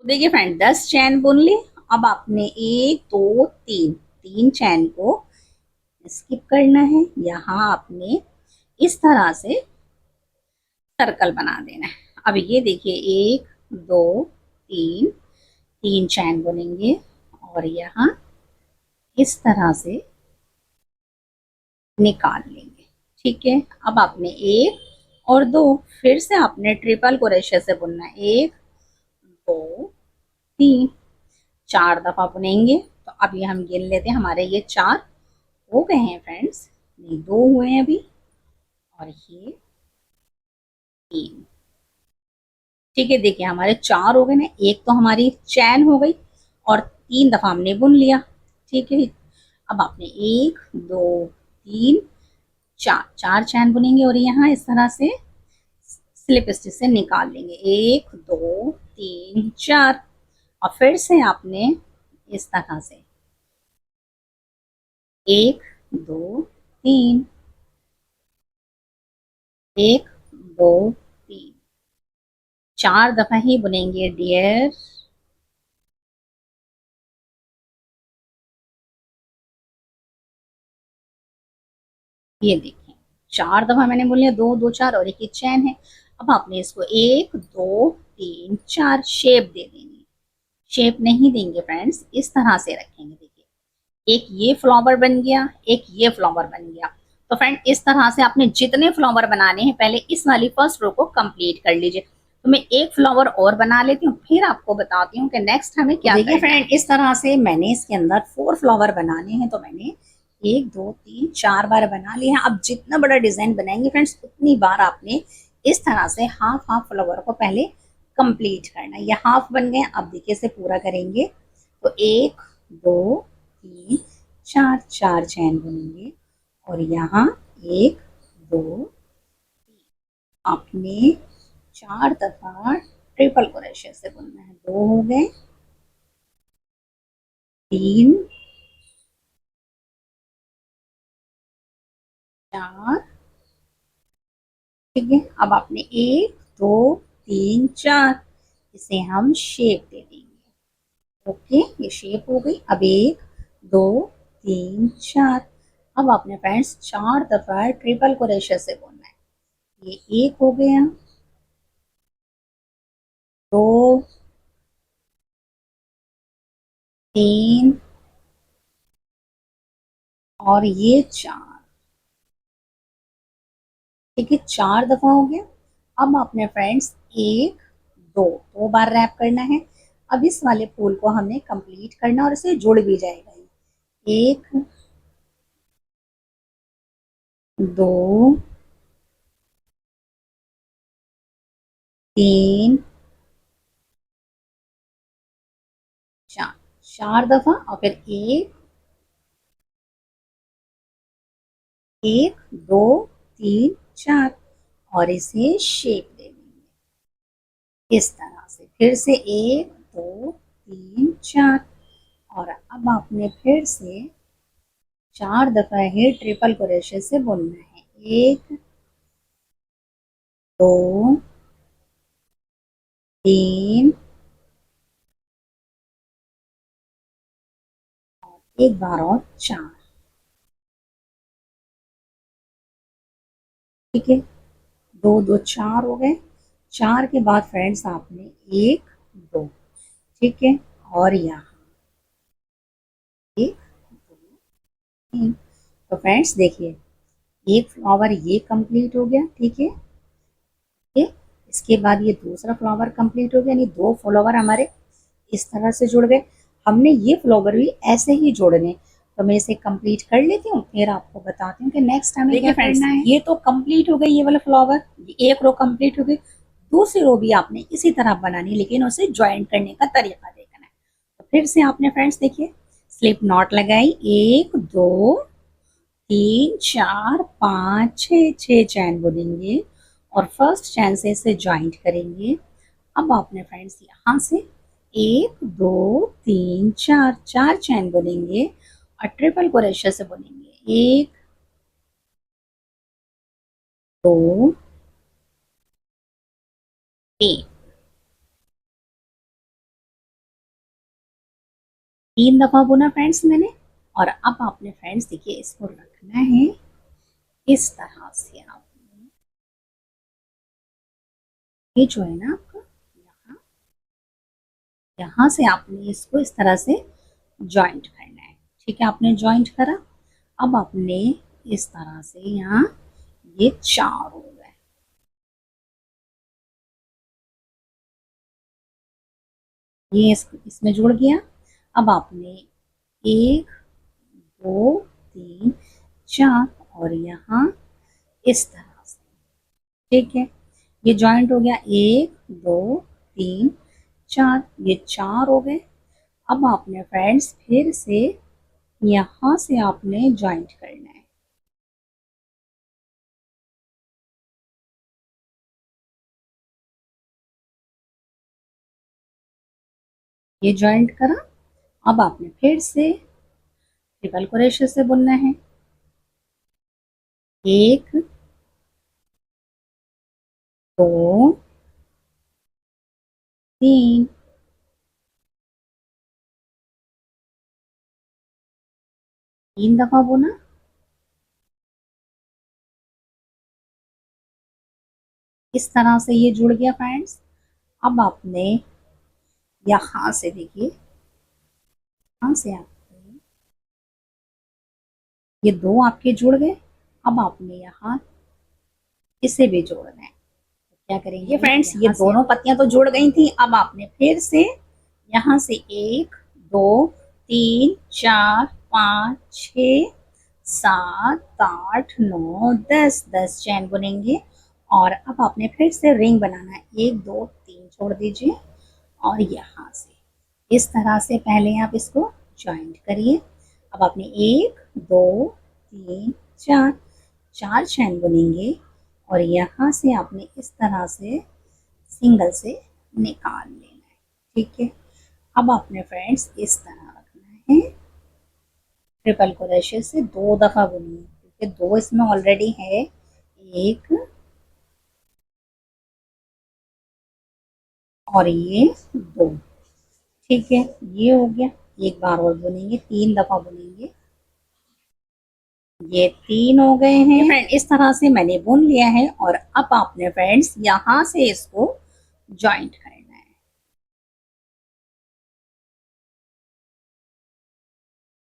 तो देखिए फ्रेंड 10 चैन बुन ली। अब आपने एक दो तीन तीन चैन को स्किप करना है। यहाँ आपने इस तरह से सर्कल बना देना है। अब ये देखिए एक दो तीन तीन चैन बुनेंगे और यहाँ इस तरह से निकाल लेंगे। ठीक है, अब आपने एक और दो फिर से आपने ट्रिपल क्रोशे से बुनना है। एक दो तीन चार दफा बुनेंगे। तो अब ये हम गिन लेते हैं, हमारे ये चार हो गए हैं फ्रेंड्स, ये दो हुए हैं अभी और ये तीन। ठीक है, देखिए हमारे चार हो गए ना, एक तो हमारी चैन हो गई और तीन दफा हमने बुन लिया। ठीक है, अब आपने एक दो तीन चार चार चैन बुनेंगे और यहाँ इस तरह से स्लिप स्टिच से निकाल लेंगे। एक दो तीन चार और फिर से आपने इस तरह से एक दो तीन एक दो तीन चार दफा ही बुनेंगे डियर। ये देखिए चार दफा मैंने बोल लिया, दो दो चार और एक ही चैन है। अब आपने इसको एक दो तीन चार शेप दे देंगे। शेप नहीं देंगे फ्रेंड्स, इस तरह से रखेंगे। देखिए एक ये फ्लावर बन गया, एक ये फ्लावर बन गया। तो फ्रेंड इस तरह से आपने जितने फ्लावर बनाने हैं पहले इस वाली फर्स्ट रो को कंप्लीट कर लीजिए। तो मैं एक फ्लावर और बना लेती हूँ, फिर आपको बताती हूँ कि नेक्स्ट हमें क्या देखिए फ्रेंड इस तरह से मैंने इसके अंदर फोर फ्लावर बनाने हैं। तो मैंने एक दो तीन चार बार बना लिए हैं। अब जितना बड़ा डिजाइन बनाएंगे फ्रेंड्स उतनी बार आपने इस तरह से हाफ हाफ फ्लावर को पहले कंप्लीट करना है। ये हाफ बन गए, अब देखिए इसे पूरा करेंगे। तो एक दो तीन चार चार चैन बुनेंगे और यहाँ एक दो आपने चार दफा ट्रिपल क्रोशे से बुनना है। दो हो गए, तीन चार। ठीक है, अब आपने एक दो तीन चार इसे हम शेप दे देंगे। ओके, ये शेप हो गई। अब एक दो तीन चार। अब आपने फ्रेंड्स चार दफा ट्रिपल क्रोशे से बुनना है। ये एक हो गया, दो तीन और ये चार। ठीक है, चार दफा हो गया। अब आपने फ्रेंड्स एक दो दो बार रैप करना है। अब इस वाले फूल को हमने कंप्लीट करना और इसे जुड़ भी जाएगा। एक दो तीन चार, चार दफा और फिर एक एक दो तीन चार और इसे शेप दे देंगे इस तरह से। फिर से एक दो तीन चार और अब आपने फिर से चार दफा ही ट्रिपल क्रोशे से बुनना है। एक दो तीन एक बार और चार। ठीक है, दो दो चार हो गए। चार के बाद फ्रेंड्स आपने एक दो। ठीक है, और यहाँ एक दो तीन। तो फ्रेंड्स देखिए एक फ्लावर ये कंप्लीट हो गया। ठीक है, ठीक है? इसके बाद ये दूसरा फ्लावर कंप्लीट हो गया, यानी दो फ्लावर हमारे इस तरह से जुड़ गए। हमने ये फ्लावर भी ऐसे ही जोड़ने। तो मैं इसे कंप्लीट कर लेती हूँ, फिर आपको बताती हूँ कि नेक्स्ट हमें क्या करना है। ये तो कंप्लीट हो गई ये वाला फ्लावर, एक रो कंप्लीट हो गई। दूसरी रो भी आपने इसी तरह बनानी, लेकिन उसे ज्वाइंट करने का तरीका देखना है। तो फिर से आपने फ्रेंड्स देखिए स्लिप नॉट लगाई, एक दो तीन चार पाँच छः, छः चैन बुनेंगे और फर्स्ट चैन से इसे ज्वाइंट करेंगे। अब आपने फ्रेंड्स यहाँ से एक दो तीन चार, चार चैन बुनेंगे और ट्रिपल क्रोशे से बुनेंगे। एक दो तीन 3 दफा बुना फ्रेंड्स मैंने। और अब आपने फ्रेंड्स देखिए इसको रखना है इस तरह से। आपने ये जो है ना आपका यहाँ यहाँ से आपने इसको इस तरह से जॉइंट करना है। ठीक है, आपने जॉइंट करा। अब आपने इस तरह से यहाँ ये 4 हो गए। ये इसमें जुड़ गया। अब आपने 1 2 3 4 और यहाँ इस तरह से। ठीक है, ये जॉइंट हो गया। 1 2 3 4, ये 4 हो गए। अब आपने फ्रेंड्स फिर से यहाँ से आपने जॉइंट करना है। ये जॉइंट करा। अब आपने फिर से ट्रिपल क्रोशे से बुनना है। 1 2 3 3 दफा बुना। इस तरह से ये जुड़ गया फ्रेंड्स। अब आपने यहाँ से देखिए, यहाँ से आपने ये 2 आपके जुड़ गए। अब आपने यहाँ इसे भी जोड़ना है। क्या करेंगे फ्रेंड्स, ये दोनों पत्तियां तो जुड़ गई थी। अब आपने फिर से यहाँ से 1 2 3 4 5 6 7 8 9 10 10 चैन बुनेंगे। और अब आपने फिर से रिंग बनाना है। 1 2 3 छोड़ दीजिए और यहाँ से इस तरह से पहले आप इसको ज्वाइंट करिए। अब आपने 1 2 3 4 4 चैन बुनेंगे और यहाँ से आपने इस तरह से सिंगल से निकाल लेना है। ठीक है, अब आपने फ्रेंड्स इस तरह रखना है। ट्रिपल क्रोशे से 2 दफा बुनिए क्योंकि 2 इसमें ऑलरेडी है। 1 और ये 2। ठीक है, ये हो गया। एक बार और बुनेंगे, 3 दफा बुनेंगे। ये 3 हो गए हैं फ्रेंड। इस तरह से मैंने बुन लिया है और अब आपने फ्रेंड्स यहाँ से इसको ज्वाइंट करना है।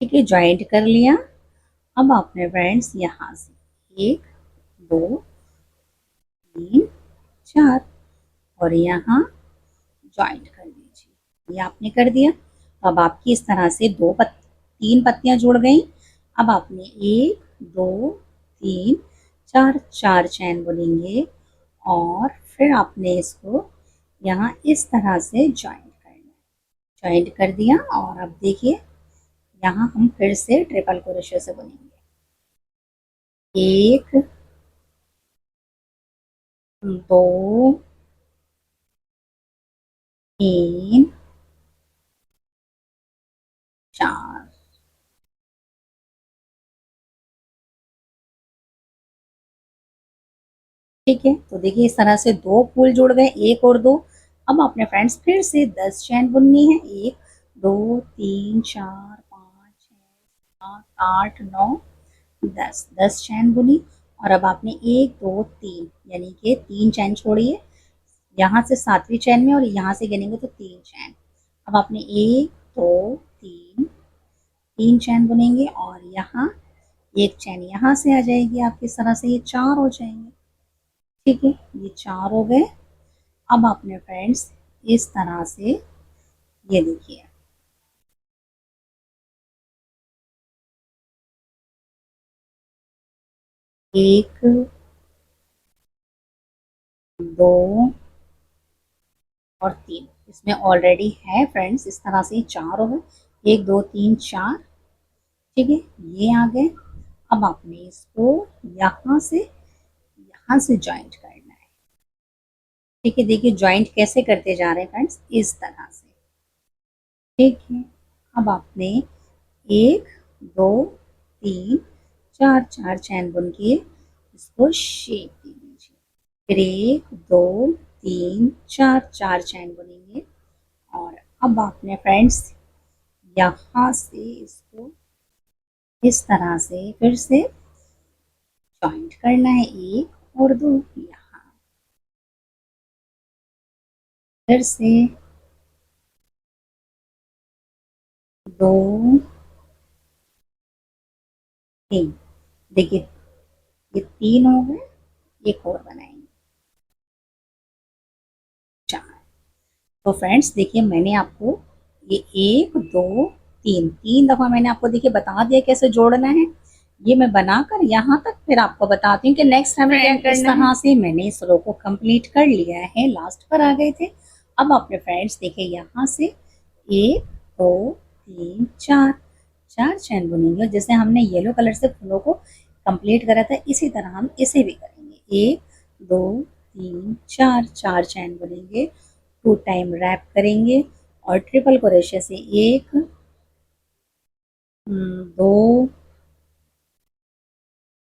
ठीक है, ज्वाइंट कर लिया। अब आपने फ्रेंड्स यहाँ से 1 2 3 4 और यहाँ ज्वाइंट कर दीजिए। ये आपने कर दिया। अब आपकी इस तरह से 3 पत्तियां जुड़ गई। अब आपने 1 2 3 4 4 चैन बुनेंगे और फिर आपने इसको यहाँ इस तरह से ज्वाइंट करना है। ज्वाइंट कर दिया और अब देखिए यहाँ हम फिर से ट्रिपल क्रोशे से बुनेंगे। 1 2 3 4। ठीक है, तो देखिए इस तरह से 2 फूल जुड़ गए, 1 और 2। अब आपने फ्रेंड्स फिर से 10 चैन बुननी है। 1 2 3 4 5 6 7 8 9 10 10 चैन बुनी। और अब आपने 1 2 3 यानी कि 3 चैन छोड़िए यहाँ से 7वीं चैन में और यहाँ से गिनेंगे तो 3 चैन। अब आपने 1 2 3 3 चैन बुनेंगे और यहाँ एक चैन यहाँ से आ जाएगी आपकी। इस तरह से ये 4 हो जाएंगे। ठीक है, ये 4 हो गए। अब आपने फ्रेंड्स इस तरह से ये देखिए 1 2 और 3 इसमें ऑलरेडी है फ्रेंड्स। इस तरह से 4 हो गए, 1 2 3 4। ठीक है, ये आ गए। अब आपने इसको यहाँ से ज्वाइंट करना है। ठीक है, देखिए ज्वाइंट कैसे करते जा रहे हैं फ्रेंड्स, इस तरह से। ठीक है, अब आपने 1 2 3 4 4 चैन बुन के इसको शेप दे दीजिए। फिर 1 2 3 4 4 चैन बुनेंगे और अब आपने फ्रेंड्स यहाँ से इसको इस तरह से फिर से जॉइंट करना है, एक और दो, यहाँ फिर से दो तीन। देखिए ये तीन हो गए, एक और बनाएंगे चार। तो फ्रेंड्स देखिए मैंने आपको ये एक दो तीन तीन दफा मैंने आपको देखिए बता दिया कैसे जोड़ना है। ये मैं बनाकर यहाँ तक फिर आपको बताती हूँ कि नेक्स्ट हमें क्या करना है। इस तरह से मैंने इस रो को कंप्लीट कर लिया है, लास्ट पर आ गए थे। अब अपने फ्रेंड्स देखिए यहाँ से एक दो तीन चार, चार चैन बुनेंगे। जैसे हमने येलो कलर से फूलों को कंप्लीट करा था इसी तरह हम इसे भी करेंगे। एक दो तीन चार, चार चैन बुनेंगे, टू टाइम रैप करेंगे और ट्रिपल क्रोशे से एक दो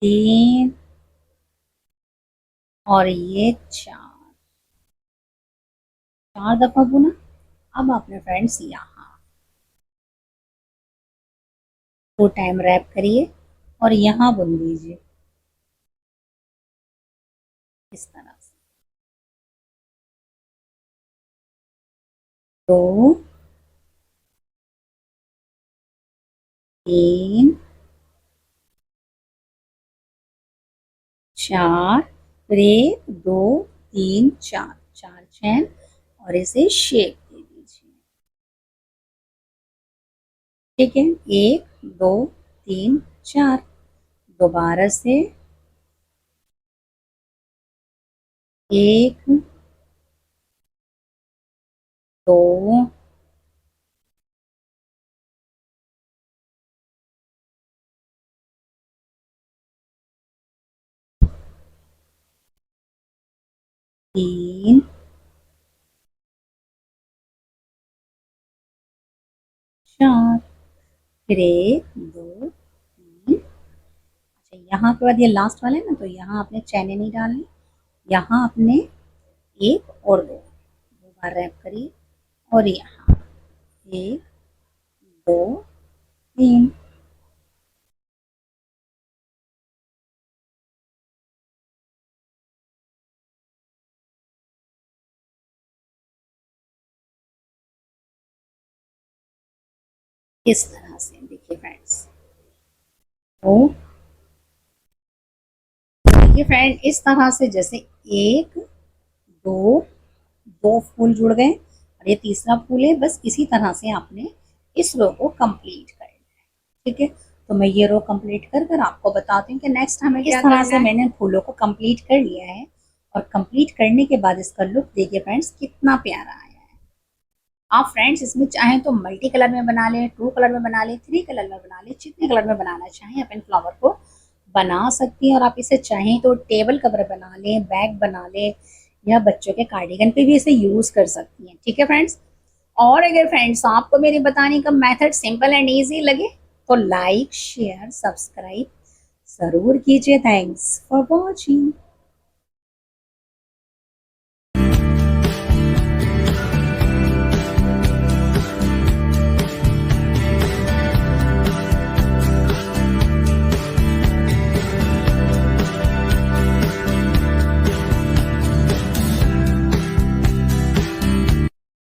तीन और ये चार, चार दफा बुना। अब अपने फ्रेंड्स यहाँ टू टाइम रैप करिए और यहाँ बुन दीजिए इस तरह से। दो तीन चार, फिर एक दो तीन चार, चार चैन और इसे शेप दे दीजिए। ठीक है, एक दो तीन चार, दोबारा से एक दो तीन चार, फिर एक दो तीन। अच्छा यहाँ के बाद ये लास्ट वाला है ना, तो यहाँ आपने चैने नहीं डालनी, यहाँ आपने एक और दो, दो बार रैप करिए और यहाँ एक दो तीन। इस तरह से देखिए फ्रेंड्स। तो देखिए फ्रेंड इस तरह से जैसे एक दो, दो फूल जुड़ गए और ये तीसरा फूल है, बस इसी तरह से आपने इस रो को कंप्लीट करना है। ठीक है, तो मैं ये रो कंप्लीट कर कर आपको बताती हूँ कि नेक्स्ट हमें किस तरह से मैंने फूलों को कंप्लीट कर लिया है। और कंप्लीट करने के बाद इसका लुक देखिए फ्रेंड्स कितना प्यारा आया है। आप फ्रेंड्स इसमें चाहें तो मल्टी कलर में बना लें, टू कलर में बना लें, थ्री कलर में बना लें, जितने कलर में बनाना चाहें आप इन फ्लावर को बना सकती हैं। और आप इसे चाहें तो टेबल कवर बना लें, बैग बना लें या बच्चों के कार्डिगन पे भी इसे यूज कर सकती हैं। ठीक है फ्रेंड्स, और अगर फ्रेंड्स आपको मेरे बताने का मेथड सिंपल एंड ईजी लगे तो लाइक शेयर सब्सक्राइब जरूर कीजिए। Thanks for watching.